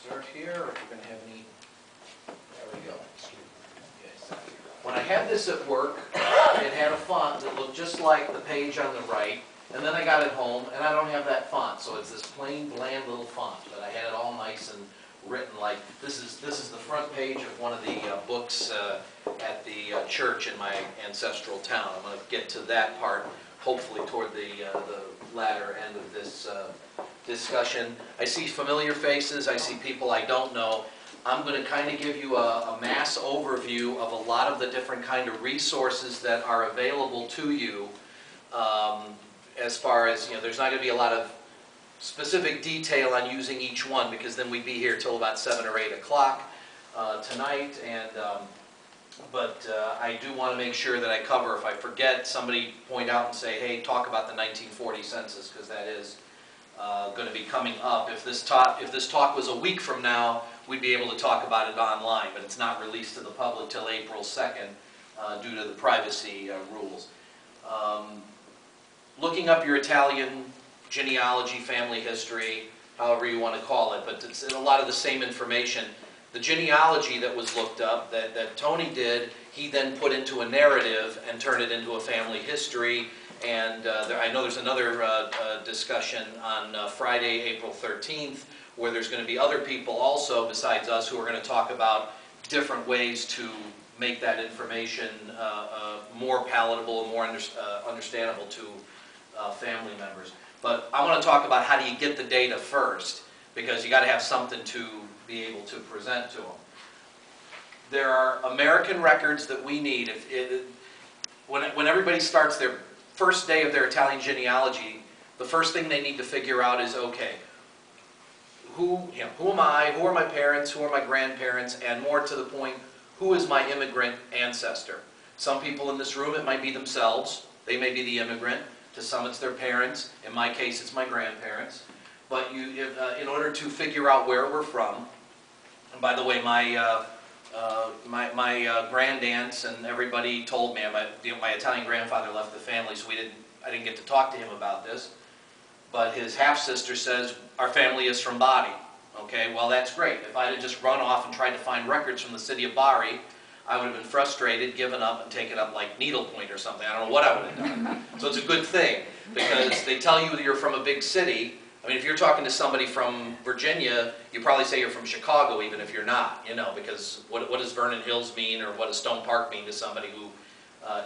start here, or if we're going to have any... There we go. Yes. When I had this at work, it had a font that looked just like the page on the right, and then I got it home, and I don't have that font, so it's this plain, bland little font, but I had it all nice and written like, this is the front page of one of the books at the church in my ancestral town. I'm going to get to that part, hopefully toward the latter end of this discussion. I see familiar faces, I see people I don't know. I'm going to kind of give you a mass overview of a lot of the different kind of resources that are available to you. As far as, there's not going to be a lot of specific detail on using each one, because then we'd be here till about 7 or 8 o'clock tonight. And but I do want to make sure that I cover. If I forget, somebody point out and say, hey, talk about the 1940 census, because that is going to be coming up. If this talk was a week from now, we'd be able to talk about it online, but it's not released to the public till April 2nd due to the privacy rules. Looking up your Italian genealogy, family history, however you want to call it, but it's a lot of the same information. The genealogy that was looked up, that Tony did, he then put into a narrative and turned it into a family history. And I know there's another discussion on Friday, April 13th, where there's going to be other people also besides us who are going to talk about different ways to make that information more palatable and more understandable to family members. But I want to talk about how do you get the data first, because you got to have something to be able to present to them. There are American records that we need. When everybody starts their first day of their Italian genealogy, the first thing they need to figure out is, okay, who am I, who are my parents, who are my grandparents, and more to the point, who is my immigrant ancestor? Some people in this room, it might be themselves. They may be the immigrant. To some, it's their parents. In my case, it's my grandparents. But in order to figure out where we're from, and by the way, my grandaunts and everybody told me, my Italian grandfather left the family, so I didn't get to talk to him about this. But his half-sister says, our family is from Bari. Okay, well, that's great. If I had just run off and tried to find records from the city of Bari, I would have been frustrated, given up, and taken up like needlepoint or something. I don't know what I would have done. So it's a good thing, because they tell you that you're from a big city. I mean, if you're talking to somebody from Virginia, you probably say you're from Chicago, even if you're not, because what does Vernon Hills mean, or what does Stone Park mean to somebody who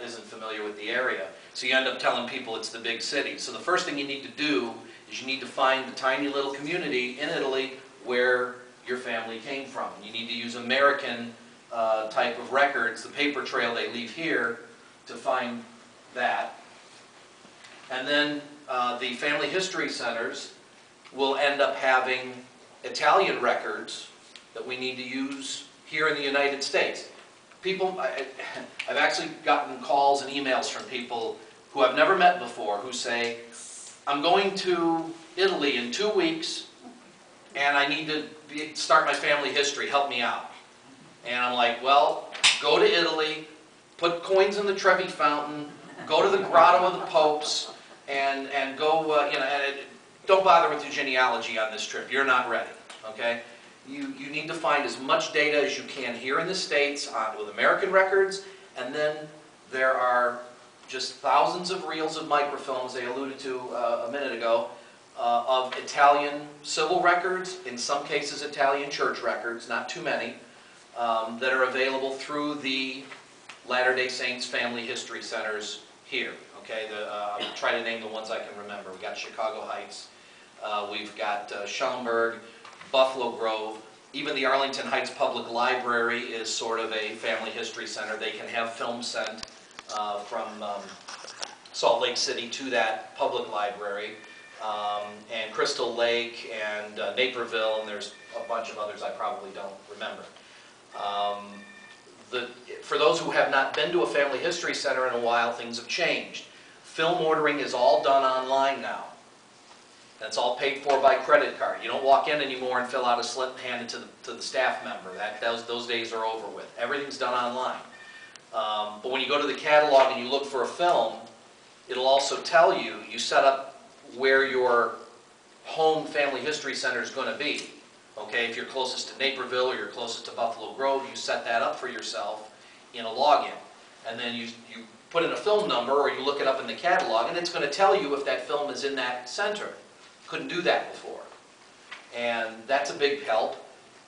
isn't familiar with the area? So you end up telling people it's the big city. So the first thing you need to do is you need to find the tiny little community in Italy where your family came from. You need to use American type of records, the paper trail they leave here, to find that. And then the family history centers will end up having Italian records that we need to use here in the United States. People, I've actually gotten calls and emails from people who I've never met before who say, I'm going to Italy in 2 weeks and I need to start my family history, help me out. And I'm like, well, go to Italy, put coins in the Trevi Fountain, go to the Grotto of the Popes, and go, and don't bother with your genealogy on this trip. You're not ready, okay? You need to find as much data as you can here in the States with American records, and then there are just thousands of reels of microfilms they alluded to a minute ago of Italian civil records, in some cases Italian church records, not too many, that are available through the Latter-day Saints Family History Centers here. Okay, I'll try to name the ones I can remember. We've got Chicago Heights, we've got Schaumburg, Buffalo Grove. Even the Arlington Heights Public Library is sort of a family history center. They can have films sent from Salt Lake City to that public library. And Crystal Lake and Naperville, and there's a bunch of others I probably don't remember. For those who have not been to a family history center in a while, things have changed. Film ordering is all done online now. That's all paid for by credit card. You don't walk in anymore and fill out a slip and hand it to the staff member. Those days are over with. Everything's done online. But when you go to the catalog and you look for a film, it'll also tell you set up where your home family history center is going to be. Okay, if you're closest to Naperville or you're closest to Buffalo Grove, you set that up for yourself in a login. And then you put in a film number or you look it up in the catalog, and it's going to tell you if that film is in that center. Couldn't do that before. And that's a big help.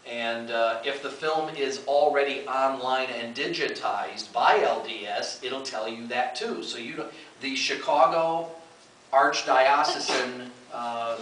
And if the film is already online and digitized by LDS, it'll tell you that too. So the Chicago Archdiocesan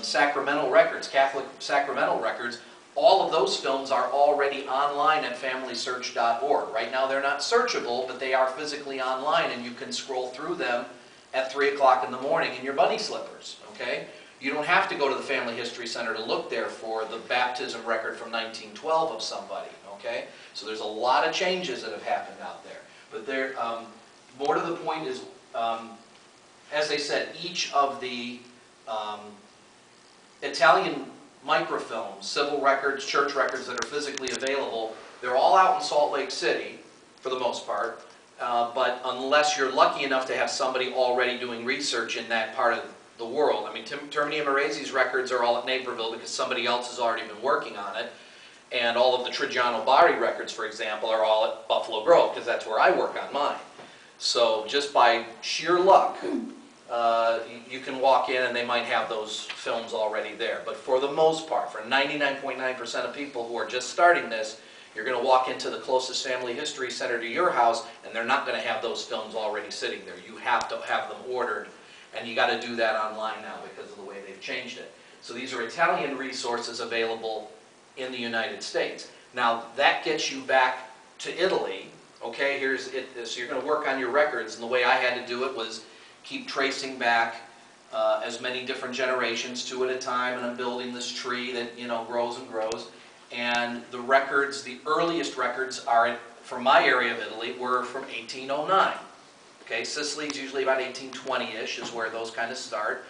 Sacramental Records, Catholic Sacramental Records, all of those films are already online at FamilySearch.org. Right now they're not searchable, but they are physically online, and you can scroll through them at 3 o'clock in the morning in your bunny slippers. Okay? You don't have to go to the Family History Center to look there for the baptism record from 1912 of somebody. Okay? So there's a lot of changes that have happened out there. But there, more to the point is, as I said, each of the Italian microfilms, civil records, church records that are physically available, they're all out in Salt Lake City, for the most part, but unless you're lucky enough to have somebody already doing research in that part of the world. I mean, Termini Amoresi's records are all at Naperville because somebody else has already been working on it, and all of the Trigiano Bari records, for example, are all at Buffalo Grove, because that's where I work on mine. So just by sheer luck, you can walk in and they might have those films already there. But for the most part, for 99.9% of people who are just starting this, you're going to walk into the closest family history center to your house, and they're not going to have those films already sitting there. You have to have them ordered, and you got to do that online now because of the way they've changed it. So these are Italian resources available in the United States. Now that gets you back to Italy. Okay, here's it. So you're going to work on your records, and the way I had to do it was keep tracing back as many different generations, 2 at a time, and I'm building this tree that, you know, grows and grows. And the records, the earliest records are, from my area of Italy, were from 1809. Okay, Sicily's usually about 1820-ish is where those kind of start.